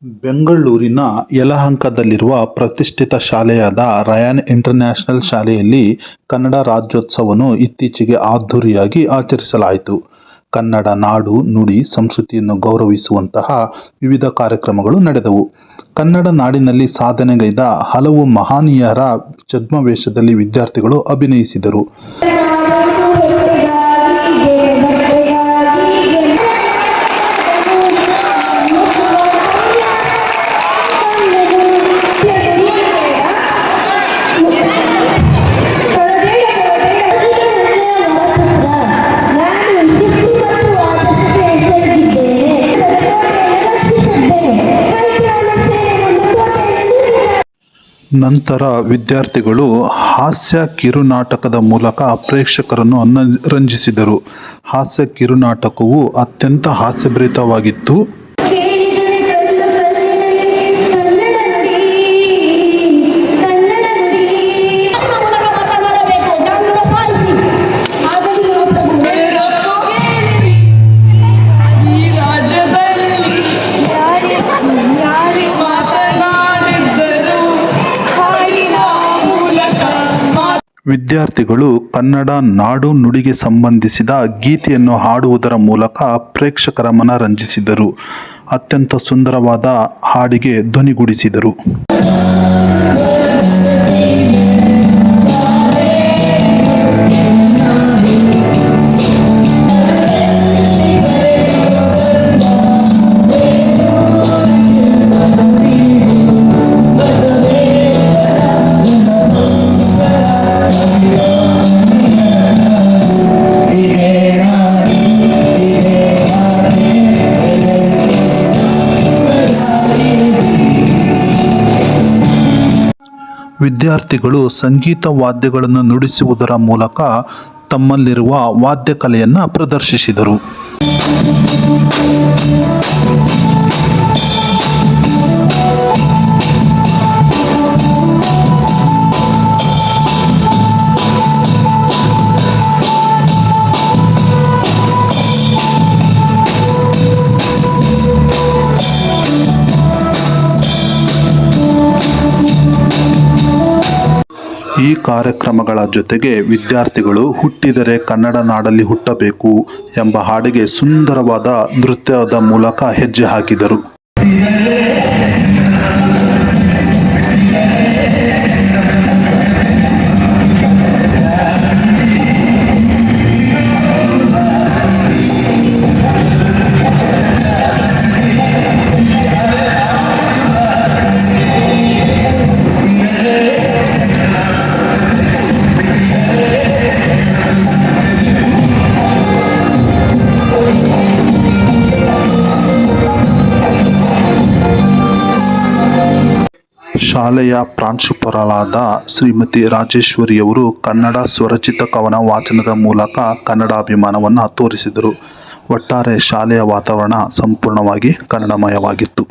ಬೆಂಗಳೂರಿನ ಯಲಹಂಕದಲ್ಲಿರುವ ಪ್ರತಿಷ್ಠಿತ ಶಾಲೆಯಾದ ರಯಾನ್ ಇಂಟರ್ನ್ಯಾಷನಲ್ ಶಾಲೆಯಲ್ಲಿ ಕನ್ನಡ ರಾಜ್ಯೋತ್ಸವವನ್ನು ಇತ್ತೀಚೆಗೆ ಅದ್ಧೂರಿಯಾಗಿ ಆಚರಿಸಲಾಯಿತು. ಕನ್ನಡ ನಾಡು, ನುಡಿ, ಸಂಸ್ಕೃತಿಯನ್ನು ಗೌರವಿಸುವಂತಹ ವಿವಿಧ ಕಾರ್ಯಕ್ರಮಗಳು ನಡೆದವು. ಕನ್ನಡ ನಾಡಿನಲ್ಲಿ ಸಾಧನೆಗೈದ ಹಲವು ಮಹನೀಯರ ಛದ್ಮವೇಷದಲ್ಲಿ ವಿದ್ಯಾರ್ಥಿಗಳು ಅಭಿನಯಿಸಿದರು. ನಂತರ ವಿದ್ಯಾರ್ಥಿಗಳು ಹಾಸ್ಯ ಕಿರುನಾಟಕದ ಮೂಲಕ ಪ್ರೇಕ್ಷಕರನ್ನು ರಂಜಿಸಿದರು. ಹಾಸ್ಯ ಕಿರುನಾಟಕವು ಅತ್ಯಂತ ಹಾಸ್ಯಭರಿತವಾಗಿತ್ತು. ವಿದ್ಯಾರ್ಥಿಗಳು ಕನ್ನಡ ನಾಡು ನುಡಿಗೆ ಸಂಬಂಧಿಸಿದ ಗೀತೆಯನ್ನು ಹಾಡುವುದರ ಮೂಲಕ ಪ್ರೇಕ್ಷಕರ ಮನರಂಜಿಸಿದರು. ಅತ್ಯಂತ ಸುಂದರವಾದ ಹಾಡಿಗೆ ಧ್ವನಿಗೂಡಿಸಿದರು. ವಿದ್ಯಾರ್ಥಿಗಳು ಸಂಗೀತ ವಾದ್ಯಗಳನ್ನು ನುಡಿಸುವುದರ ಮೂಲಕ ತಮ್ಮಲ್ಲಿರುವ ವಾದ್ಯ ಕಲೆಯನ್ನು ಪ್ರದರ್ಶಿಸಿದರು. ಈ ಕಾರ್ಯಕ್ರಮಗಳ ಜೊತೆಗೆ ವಿದ್ಯಾರ್ಥಿಗಳು ಹುಟ್ಟಿದರೆ ಕನ್ನಡ ನಾಡಲ್ಲಿ ಹುಟ್ಟಬೇಕು ಎಂಬ ಹಾಡಿಗೆ ಸುಂದರವಾದ ನೃತ್ಯದ ಮೂಲಕ ಹೆಜ್ಜೆ ಹಾಕಿದರು. ಶಾಲೆಯ ಪ್ರಾಂಶುಪಾಲರಾದ ಶ್ರೀಮತಿ ರಾಜೇಶ್ವರಿಯವರು ಕನ್ನಡ ಸ್ವರಚಿತ ಕವನ ವಾಚನದ ಮೂಲಕ ಕನ್ನಡಾಭಿಮಾನವನ್ನು ತೋರಿಸಿದರು. ಒಟ್ಟಾರೆ ಶಾಲೆಯ ವಾತಾವರಣ ಸಂಪೂರ್ಣವಾಗಿ ಕನ್ನಡಮಯವಾಗಿತ್ತು.